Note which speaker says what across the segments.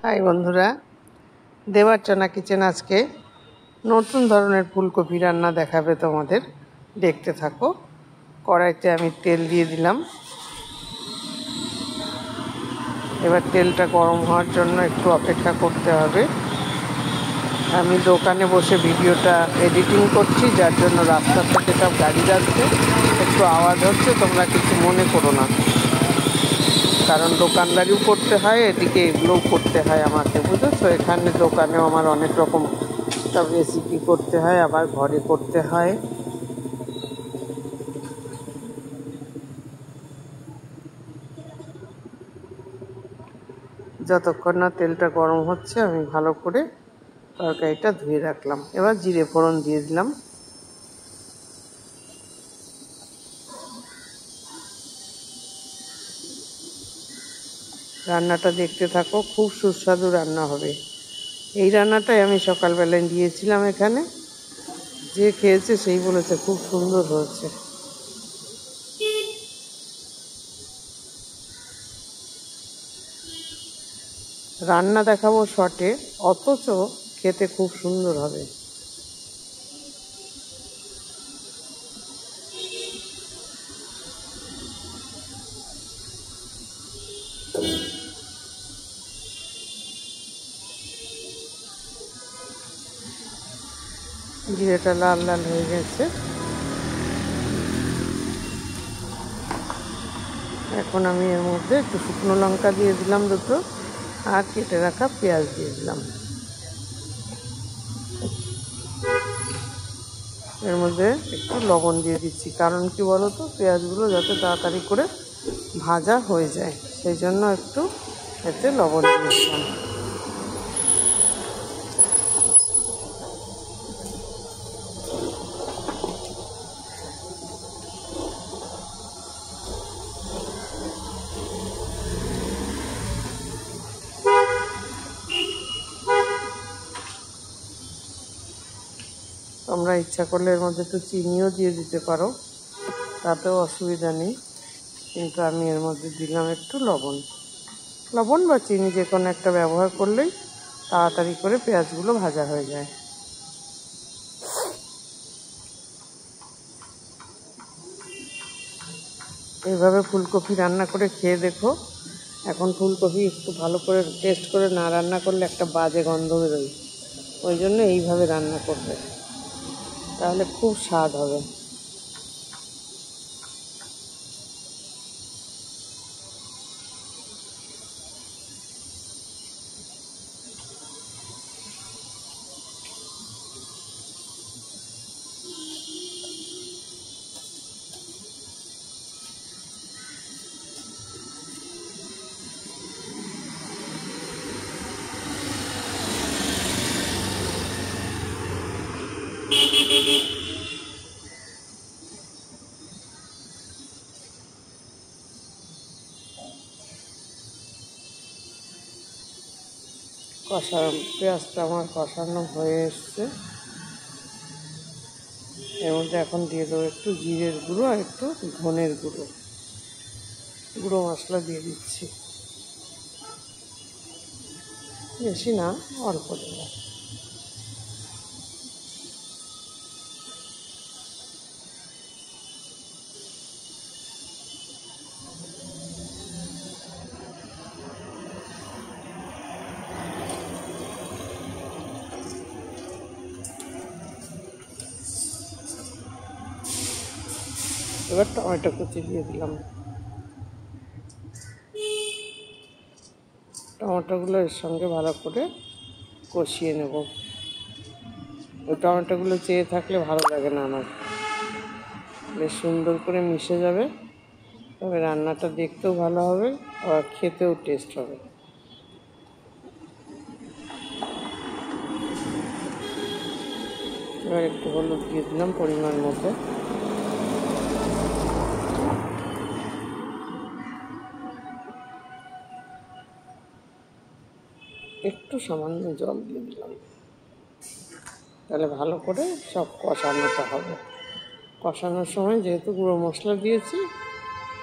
Speaker 1: High বন্ধুরা, Debarchana kitchen আজকে নতুন ধরনের ফুলকপি রান্না দেখাবে তোমাদের। দেখতে থাকো। কড়াইতে আমি তেল দিয়ে দিলাম। এবার তেলটা গরম হওয়ার জন্য একটু অপেক্ষা করতে হবে। আমি দোকানে বসে ভিডিওটা এডিটিং করছি, যার জন্য রাস্তার থেকে সব গাড়ি যাচ্ছে, একটু আওয়াজ হচ্ছে, তোমরা কিছু মনে করো না। কারণ দোকানদারিও করতে হয়, এদিকে এগুলোও করতে হয় আমাকে, বুঝেছো। এখানে দোকানেও আমার অনেক রকম সব রেসিপি করতে হয়, আবার ঘরে করতে হয়। যতক্ষণ না তেলটা গরম হচ্ছে আমি ভালো করে তরকারিটা ধুয়ে রাখলাম। এবার জিরে ফোড়ন দিয়ে দিলাম। রান্নাটা দেখতে থাকো, খুব সুস্বাদু রান্না হবে। এই রান্নাটাই আমি সকালবেলায় দিয়েছিলাম এখানে, যে খেয়েছে সেই বলেছে খুব সুন্দর হয়েছে। রান্না দেখাবো শর্টে, অথচ খেতে খুব সুন্দর হবে। জিরেটা লাল লাল হয়ে গেছে। এখন আমি এর মধ্যে একটু শুকনো লঙ্কা দিয়ে দিলাম দুটো, আর কেটে রাখা পেঁয়াজ দিয়ে দিলাম। এর মধ্যে একটু লবণ দিয়ে দিচ্ছি, কারণ কি বলো তো, পেঁয়াজগুলো যাতে তাড়াতাড়ি করে ভাজা হয়ে যায়, সেই জন্য একটু এতে লবণ দিয়ে দিলাম। তোমরা ইচ্ছা করলে এর মধ্যে একটু চিনিও দিয়ে দিতে পারো, তাতেও অসুবিধা নেই, কিন্তু আমি এর মধ্যে দিলাম একটু লবণ বা চিনি, যে কোনো একটা ব্যবহার করলেই তাড়াতাড়ি করে পেঁয়াজগুলো ভাজা হয়ে যায়। এইভাবে ফুলকপি রান্না করে খেয়ে দেখো। এখন ফুলকপি একটু ভালো করে টেস্ট করে না রান্না করলে একটা বাজে গন্ধ বেরোয়, ওই জন্য এইভাবে রান্না করবে, তাহলে খুব স্বাদ হবে। পেঁয়াজটা আমার কষানো হয়ে এসছে। এর মধ্যে এখন দিয়ে দেবো একটু জিরের গুঁড়ো আর একটু ধনের গুঁড়ো মশলা দিয়ে দিচ্ছি, বেশি না, অল্প দেবো। এবার টমেটো কুচি দিয়ে দিলাম। টমেটোগুলো এর সঙ্গে ভালো করে কষিয়ে নেব। ওই টমেটোগুলো চেয়ে থাকলে ভালো লাগে না আমার, বেশ সুন্দর করে মিশে যাবে, তবে রান্নাটা দেখতেও ভালো হবে আর খেতেও টেস্ট হবে। এবার একটু হলুদ দিয়ে দিলাম পরিমাণ মতো। একটু সামান্য জল দিয়ে দিলাম, তাহলে ভালো করে সব কষানোটা হবে। কষানোর সময় যেহেতু গুঁড়ো মশলা দিয়েছি,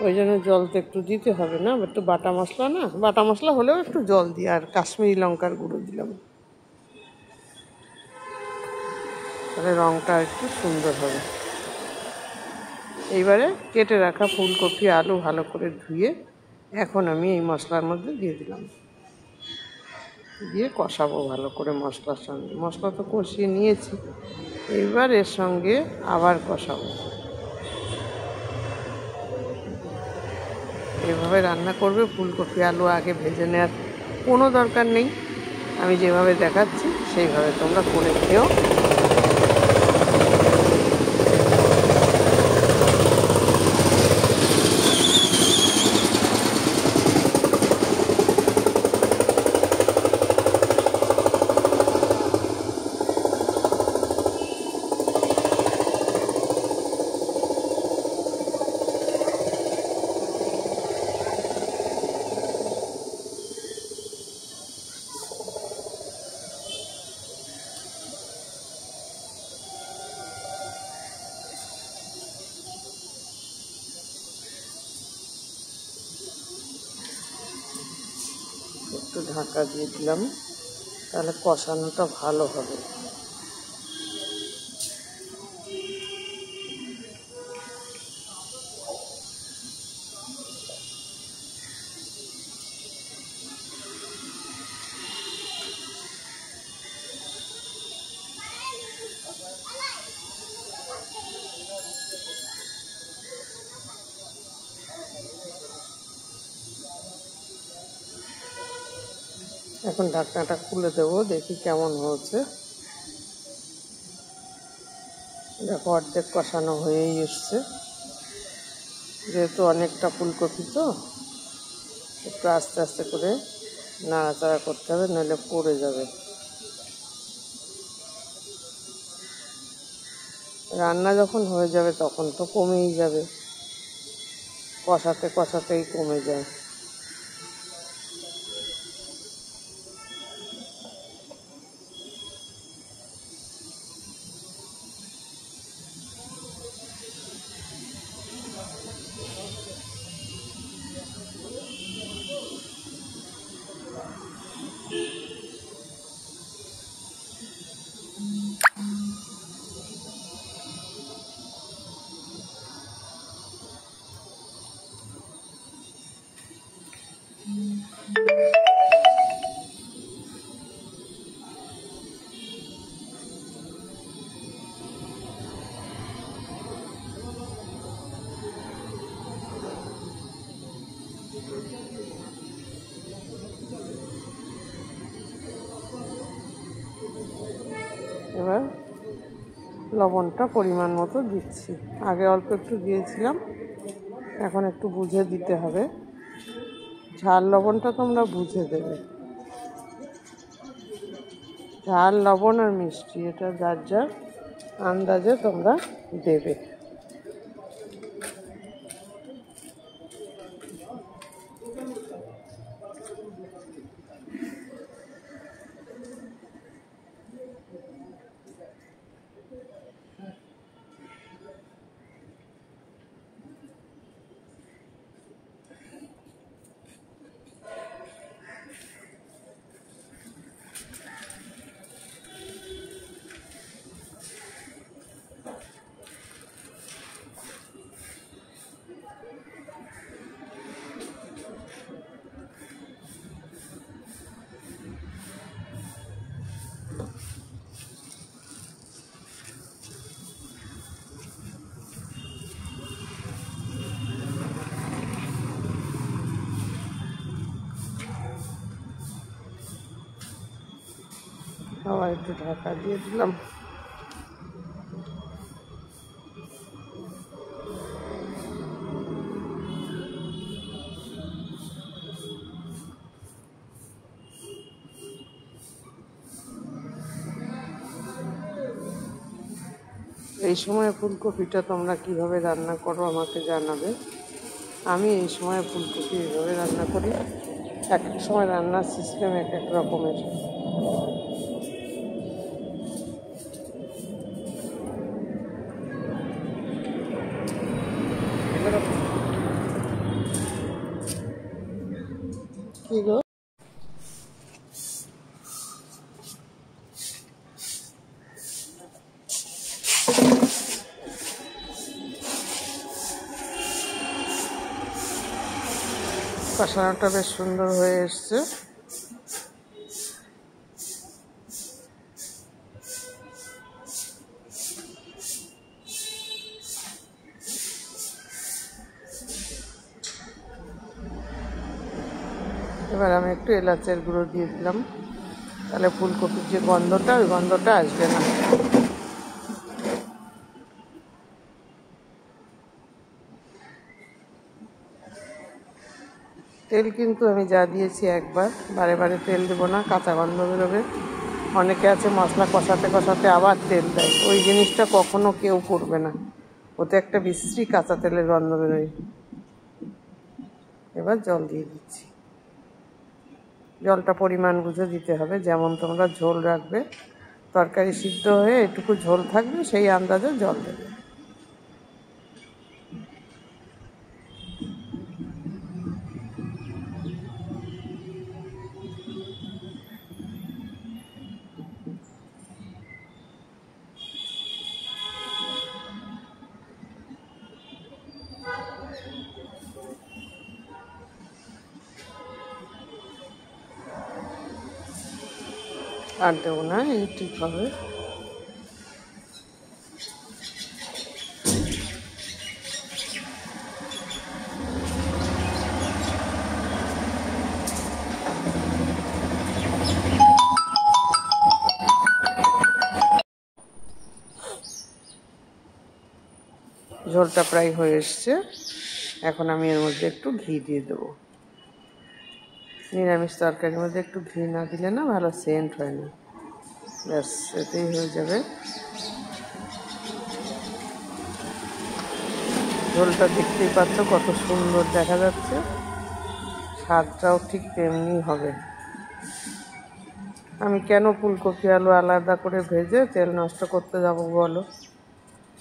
Speaker 1: ওই জন্য জল তো একটু দিতে হবে না, একটু বাটা মশলা না, বাটা মশলা হলেও একটু জল দিয়ে, আর কাশ্মীরি লঙ্কার গুঁড়ো দিলাম, তাহলে রঙটা একটু সুন্দর হবে। এইবারে কেটে রাখা ফুলকপি আলু ভালো করে ধুয়ে এখন আমি এই মশলার মধ্যে দিয়ে দিলাম, দিয়ে কষাবো ভালো করে মশলার সঙ্গে। মশলা তো কষিয়ে নিয়েছি, এইবার এর সঙ্গে আবার কষাবো। এভাবে রান্না করবে, ফুলকপি আলু আগে ভেজে নেওয়ার কোনো দরকার নেই, আমি যেভাবে দেখাচ্ছি সেইভাবে তোমরা করে খেও। একটু ঢাকা দিয়ে দিলাম, তাহলে কষানোটা ভালো হবে। এখন ঢাকনাটা খুলে দেবো, দেখি কেমন হয়েছে। দেখো অর্ধেক কষানো হয়েই এসছে, যেহেতু অনেকটা ফুলকপি তো একটু আস্তে আস্তে করে নাড়াচাড়া করতে হবে, নইলে পড়ে যাবে। রান্না যখন হয়ে যাবে তখন তো কমেই যাবে, কষাতে কষাতেই কমে যায়। এবার লবণটা পরিমাণ মতো দিচ্ছি, আগে অল্প একটু দিয়েছিলাম, এখন একটু বুঝে দিতে হবে। ঝাল লবণটা তোমরা বুঝে দেবে, ঝাল লবণ আর মিষ্টি এটা যার যার আন্দাজে তোমরা দেবে। আবার একটু ঢাকা দিয়ে দিলাম। এই সময় ফুলকপিটা তোমরা কিভাবে রান্না করো আমাকে জানাবে। আমি এই সময় ফুলকপি এইভাবে রান্না করি, এক এক সময় রান্নার সিস্টেম এক এক রকমের। কষানোটা বেশ সুন্দর হয়ে এসছে। এবার আমি একটু এলাচের গুঁড়ো দিয়ে দিলাম, তাহলে ফুলকপির যে গন্ধটা, ওই গন্ধটা আসবে না। তেল কিন্তু আমি যা দিয়েছি একবার, বারে বারে তেল দেবো না, কাঁচা গন্ধ বেরোবে। অনেকে আছে মশলা কষাতে কষাতে আবার তেল দেয়, ওই জিনিসটা কখনো কেউ করবে না, ওতে একটা বিশ্রী কাঁচা তেলের গন্ধ বেরোয়। এবার জল দিয়ে দিচ্ছি, জলটা পরিমাণ বুঝে দিতে হবে, যেমন তোমরা ঝোল রাখবে। তরকারি সিদ্ধ হয়ে এটুকু ঝোল থাকবে, সেই আন্দাজে জল দেবে। আর দেবো না, এই ঠিক হবে। ঝোলটা প্রায় হয়ে এসছে, এখন আমি এর মধ্যে একটু ঘি দিয়ে দেবো। নিরামিষ তরকারির মধ্যে একটু ঘি না দিলে না ভালো সেন্ট হয় না। ব্যাস, এতেই হয়ে যাবে। ঝোলটা দেখতেই পাচ্ছ কত সুন্দর দেখা যাচ্ছে, স্বাদটাও ঠিক তেমনি হবে। আমি কেন ফুলকপি আলু আলাদা করে ভেজে তেল নষ্ট করতে যাবো বলো,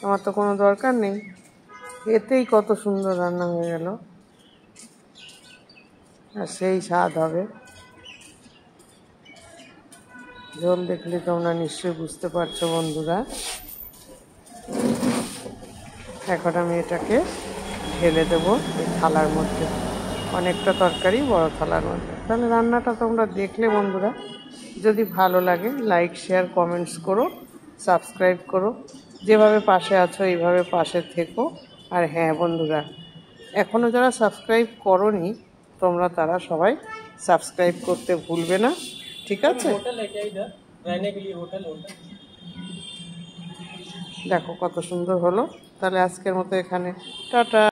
Speaker 1: আমার তো কোনো দরকার নেই। এতেই কত সুন্দর রান্না হয়ে গেল, আর সেই স্বাদ হবে। ঝোল দেখলে তোমরা নিশ্চয়ই বুঝতে পারছো বন্ধুরা। এখন আমি এটাকে ঢেলে দেবো এই থালার মধ্যে, অনেকটা তরকারি বড় থালার মধ্যে। তাহলে রান্নাটা তোমরা দেখলে বন্ধুরা, যদি ভালো লাগে লাইক শেয়ার কমেন্টস করো, সাবস্ক্রাইব করো। যেভাবে পাশে আছো এইভাবে পাশে থেকো। আর হ্যাঁ বন্ধুরা, এখনও যারা সাবস্ক্রাইব করোনি তোমরা তারা সবাই সাবস্ক্রাইব করতে ভুলবে না, ঠিক আছে? দেখো কত সুন্দর হলো। তাহলে আজকের মতো এখানে টাটা।